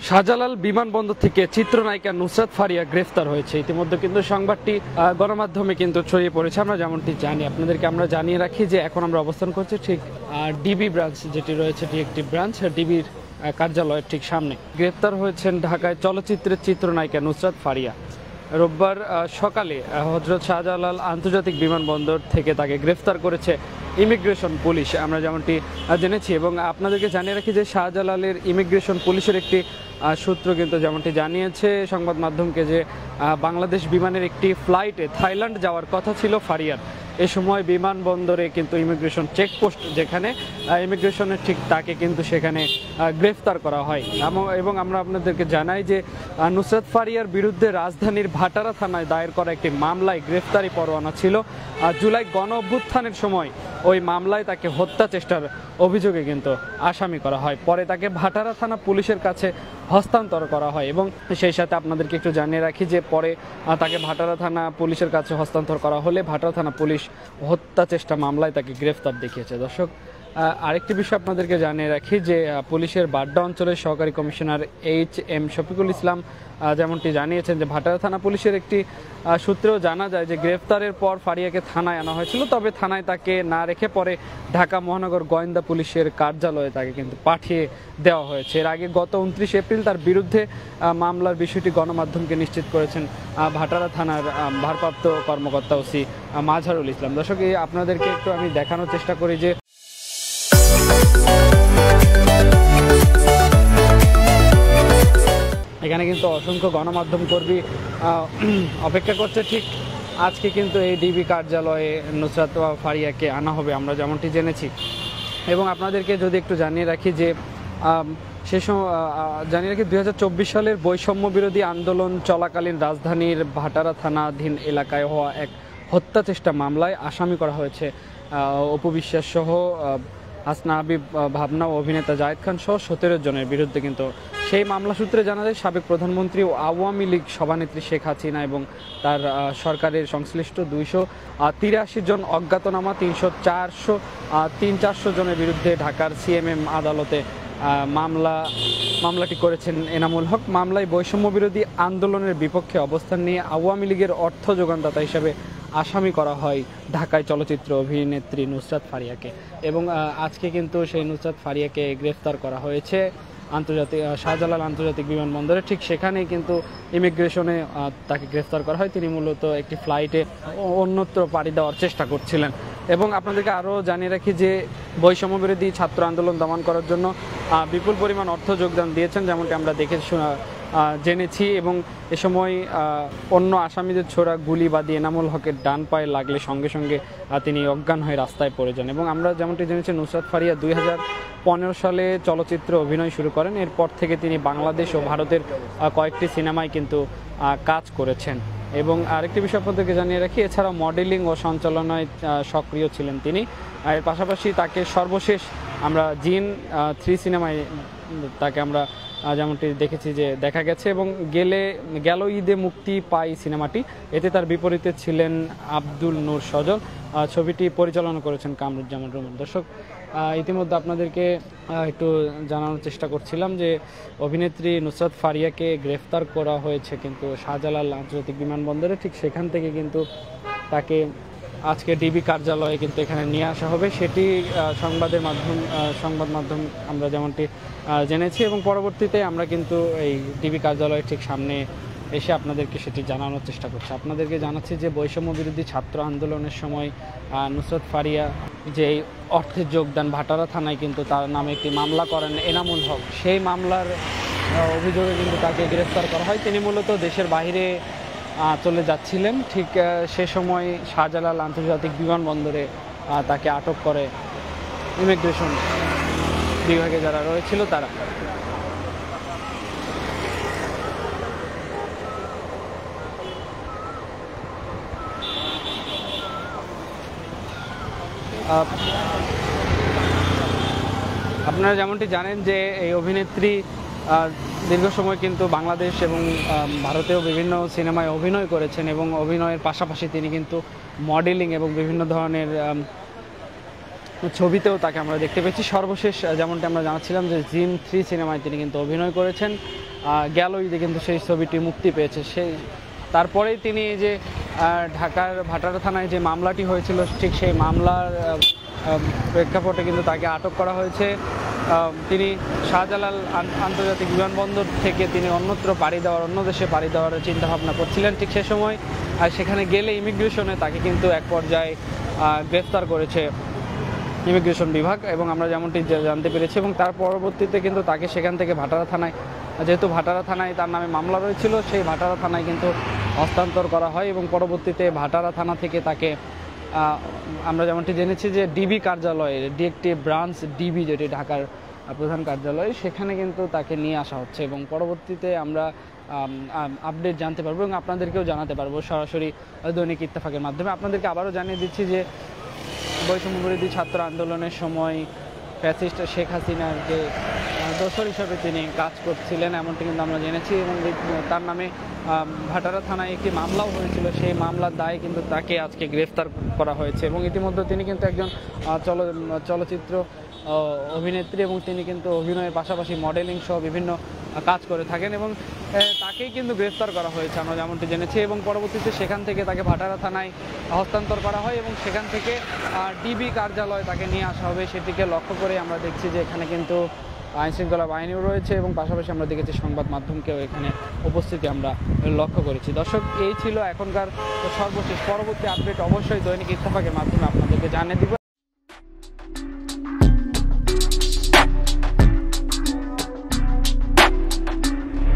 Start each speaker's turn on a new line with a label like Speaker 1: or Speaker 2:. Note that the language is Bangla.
Speaker 1: শাহজালাল বিমানবন্দর থেকে চিত্রনায়িকা নুসরাত ফারিয়া গ্রেফতার হয়েছে। ইতিমধ্যে কিন্তু সংবাদটি গণমাধ্যমে কিন্তু ছড়িয়ে পড়েছে। আমরা যেমনটি জানি, আপনাদেরকে আমরা জানিয়ে রাখি যে এখন আমরা অবস্থান করছি ঠিক ডিবি ব্রাঞ্চ যেটি রয়েছে, একটি ব্রাঞ্চ ডিবির কার্যালয়ের ঠিক সামনে। গ্রেফতার হয়েছেন ঢাকায় চলচ্চিত্রের চিত্রনায়িকা নুসরাত ফারিয়া। রোববার সকালে হযরত শাহজালাল আন্তর্জাতিক বিমানবন্দর থেকে তাকে গ্রেফতার করেছে ইমিগ্রেশন পুলিশ, আমরা যেমনটি জেনেছি। এবং আপনাদেরকে জানিয়ে রাখি যে শাহজালালের ইমিগ্রেশন পুলিশের একটি সূত্র কিন্তু যেমনটি জানিয়েছে সংবাদ মাধ্যমকে যে বাংলাদেশ বিমানের একটি ফ্লাইটে থাইল্যান্ড যাওয়ার কথা ছিল ফারিয়ার। এ সময় বিমানবন্দরে কিন্তু ইমিগ্রেশন চেকপোস্ট, যেখানে ইমিগ্রেশনের ঠিক তাকে কিন্তু সেখানে গ্রেফতার করা হয়। এবং আমরা আপনাদেরকে জানাই যে নুসরাত ফারিয়ার বিরুদ্ধে রাজধানীর ভাটারা থানায় দায়ের করা একটি মামলায় গ্রেফতারি পরোয়ানা ছিল। জুলাই গণ অভ্যুত্থানের সময় ওই মামলায় তাকে হত্যা চেষ্টার অভিযোগে কিন্তু আসামি করা হয়। পরে তাকে ভাটারা থানা পুলিশের কাছে হস্তান্তর করা হয়। এবং সেই সাথে আপনাদেরকে একটু জানিয়ে রাখি যে পরে তাকে ভাটারা থানা পুলিশের কাছে হস্তান্তর করা হলে ভাটারা থানা পুলিশ হত্যা চেষ্টা মামলায় তাকে গ্রেফতার দেখিয়েছে। দর্শক, আরেকটি বিষয় আপনাদেরকে জানিয়ে রাখি যে পুলিশের বাড্ডা অঞ্চলের সহকারী কমিশনার এইচ.এম. শফিকুল ইসলাম যেমনটি জানিয়েছেন যে ভাটারা থানা পুলিশের একটি সূত্রেও জানা যায় যে গ্রেফতারের পর ফারিয়াকে থানায় আনা হয়েছিল, তবে থানায় তাকে না রেখে পরে ঢাকা মহানগর গোয়েন্দা পুলিশের কার্যালয়ে তাকে কিন্তু পাঠিয়ে দেওয়া হয়েছে। এর আগে গত 29 এপ্রিল তার বিরুদ্ধে মামলার বিষয়টি গণমাধ্যমকে নিশ্চিত করেছেন ভাটারা থানার ভারপ্রাপ্ত কর্মকর্তা ওসি মাজহারুল ইসলাম। দর্শক, আপনাদেরকে একটু আমি দেখানোর চেষ্টা করি যে এখানে কিন্তু অসংখ্য গণমাধ্যম কর্মী অপেক্ষা করছে। ঠিক আজকে কিন্তু এই ডিবি কার্যালয়ে নুসরাত ফারিয়াকে আনা হবে, আমরা যেমনটি জেনেছি। এবং আপনাদেরকে যদি একটু জানিয়ে রাখি যে সে সময় জানিয়ে রাখি 2024 সালের বৈষম্য বিরোধী আন্দোলন চলাকালীন রাজধানীর ভাটারা থানাধীন এলাকায় হওয়া এক হত্যা চেষ্টা মামলায় আসামি করা হয়েছে অপু বিশ্বাস সহ হাসনা হাবিব, ভাবনা ও অভিনেতা জায়েদ খান সহ 17 জনের বিরুদ্ধে। কিন্তু সেই মামলা সূত্রে জানা যায় সাবেক প্রধানমন্ত্রী ও আওয়ামী লীগ সভানেত্রী শেখ হাসিনা এবং তার সরকারের সংশ্লিষ্ট 283 জন অজ্ঞাতনামা 300-400 জনের বিরুদ্ধে ঢাকার সিএমএম আদালতে মামলাটি করেছেন এনামুল হক। মামলায় বৈষম্য বিরোধী আন্দোলনের বিপক্ষে অবস্থান নিয়ে আওয়ামী লীগের অর্থ যোগানদাতা হিসেবে আসামি করা হয় ঢাকায় চলচ্চিত্র অভিনেত্রী নুসরাত ফারিয়াকে। এবং আজকে কিন্তু সেই নুসরাত ফারিয়াকে গ্রেফতার করা হয়েছে শাহজালাল আন্তর্জাতিক বিমানবন্দরে। ঠিক সেখানেই কিন্তু ইমিগ্রেশনে তাকে গ্রেফতার করা হয়। তিনি মূলত একটি ফ্লাইটে অন্যত্র পাড়ি দেওয়ার চেষ্টা করছিলেন। এবং আপনাদেরকে আরও জানিয়ে রাখি যে বৈষম্য বিরোধী ছাত্র আন্দোলন দমন করার জন্য বিপুল পরিমাণ অর্থ যোগদান দিয়েছেন, যেমনটি আমরা দেখে জেনেছি। এবং এ সময় অন্য আসামিদের ছোড়া গুলি বাদী এনামুল হকের ডান পায়ে লাগলে সঙ্গে সঙ্গে তিনি অজ্ঞান হয়ে রাস্তায় পড়ে যান। এবং আমরা যেমনটি জেনেছি নুসরাত ফারিয়া 2015 সালে চলচ্চিত্র অভিনয় শুরু করেন। এরপর থেকে তিনি বাংলাদেশ ও ভারতের কয়েকটি সিনেমায় কিন্তু কাজ করেছেন। এবং আরেকটি বিষয় আপনাদেরকে জানিয়ে রাখি, এছাড়াও মডেলিং ও সঞ্চালনায় সক্রিয় ছিলেন তিনি। এর পাশাপাশি তাকে সর্বশেষ আমরা জিন 3 সিনেমায় তাকে আমরা যেমনটি দেখেছি যে দেখা গেছে। এবং গেল ঈদে মুক্তি পায় সিনেমাটি, এতে তার বিপরীতে ছিলেন আব্দুল নূর সজল। ছবিটি পরিচালনা করেছেন কামরুজ্জামান রুমান। দর্শক, ইতিমধ্যে আপনাদেরকে একটু জানানোর চেষ্টা করছিলাম যে অভিনেত্রী নুসরাত ফারিয়াকে গ্রেফতার করা হয়েছে কিন্তু শাহজালাল আন্তর্জাতিক বিমানবন্দরে। ঠিক সেখান থেকে কিন্তু তাকে আজকে ডিবি কার্যালয়ে কিন্তু এখানে নিয়ে আসা হবে, সেটি সংবাদ মাধ্যম আমরা যেমনটি জেনেছি। এবং পরবর্তীতে আমরা কিন্তু এই ডিবি কার্যালয়ের ঠিক সামনে এসে আপনাদেরকে সেটি জানানোর চেষ্টা করছি। আপনাদেরকে জানাচ্ছি যে বৈষম্য বিরোধী ছাত্র আন্দোলনের সময় নুসরাত ফারিয়া যে অর্থের যোগদান, ভাটারা থানায় কিন্তু তার নামে একটি মামলা করেন এনামুল হক, সেই মামলার অভিযোগে কিন্তু তাকে গ্রেফতার করা হয়। তিনি মূলত দেশের বাইরে চলে যাচ্ছিলেন। ঠিক সে সময় শাহজালাল আন্তর্জাতিক বিমানবন্দরে তাকে আটক করে ইমিগ্রেশন বিভাগে যারা রয়েছিল তারা। আপনারা যেমনটি জানেন যে এই অভিনেত্রী দীর্ঘ সময় কিন্তু বাংলাদেশ এবং ভারতেও বিভিন্ন সিনেমায় অভিনয় করেছেন। এবং অভিনয়ের পাশাপাশি তিনি কিন্তু মডেলিং এবং বিভিন্ন ধরনের ছবিতেও তাকে আমরা দেখতে পেয়েছি। সর্বশেষ যেমনটি আমরা জানাচ্ছিলাম যে জিন 3 সিনেমায় তিনি কিন্তু অভিনয় করেছেন। গেল ঈদে কিন্তু সেই ছবিটি মুক্তি পেয়েছে। সেই তারপরেই তিনি যে ঢাকার ভাটারা থানায় যে মামলাটি হয়েছিল, ঠিক সেই মামলার প্রেক্ষাপটে কিন্তু তাকে আটক করা হয়েছে। তিনি শাহজালাল আন্তর্জাতিক বিমানবন্দর থেকে তিনি অন্যত্র অন্য দেশে পাড়ি দেওয়ার চিন্তাভাবনা করছিলেন। ঠিক সে সময় সেখানে গেলে ইমিগ্রেশনে তাকে কিন্তু এক পর্যায়ে গ্রেফতার করেছে ইমিগ্রেশন বিভাগ, এবং আমরা যেমনটি জানতে পেরেছি। এবং তার পরবর্তীতে কিন্তু তাকে সেখান থেকে ভাটারা থানায়, যেহেতু ভাটারা থানায় তার নামে মামলা রয়েছিল, সেই ভাটারা থানায় কিন্তু হস্তান্তর করা হয়। এবং পরবর্তীতে ভাটারা থানা থেকে তাকে আমরা যেমনটি জেনেছি যে ডিবি কার্যালয়ে, একটি ব্রাঞ্চ ডিবি যেটি ঢাকার প্রধান কার্যালয়, সেখানে কিন্তু তাকে নিয়ে আসা হচ্ছে। এবং পরবর্তীতে আমরা আপডেট জানতে পারবো এবং আপনাদেরকেও জানাতে পারবো সরাসরি দৈনিক ইত্তেফাকের মাধ্যমে। আপনাদেরকে আবারও জানিয়ে দিচ্ছি যে বৈষম্য বিরোধী ছাত্র আন্দোলনের সময় ফ্যাসিস্ট শেখ হাসিনার যে দোসর হিসাবে তিনি কাজ করছিলেন, এমনটি কিন্তু আমরা জেনেছি। এবং তার নামে ভাটারা থানায় একটি মামলাও হয়েছিল, সেই মামলার দায়ে কিন্তু তাকে আজকে গ্রেফতার করা হয়েছে। এবং ইতিমধ্যে তিনি কিন্তু একজন চলচ্চিত্র অভিনেত্রী, এবং তিনি কিন্তু অভিনয়ের পাশাপাশি মডেলিং সহ বিভিন্ন কাজ করে থাকেন, এবং তাকেই কিন্তু গ্রেফতার করা হয়েছে আমরা যেমনটি জেনেছি। এবং পরবর্তীতে সেখান থেকে তাকে ভাটারা থানায় হস্তান্তর করা হয়, এবং সেখান থেকে ডিবি কার্যালয়ে তাকে নিয়ে আসা হবে। সেটিকে লক্ষ্য করে আমরা দেখছি যে এখানে কিন্তু আইনশৃঙ্খলা বাহিনীও রয়েছে, এবং পাশাপাশি আমরা দেখেছি সংবাদ মাধ্যমকেও এখানে উপস্থিতি আমরা লক্ষ্য করেছি। দর্শক, এই ছিল এখনকার সর্বশেষ। পরবর্তী আপডেট অবশ্যই দৈনিক ইত্তেফাকের মাধ্যমে আপনাদেরকে জানিয়ে দিব।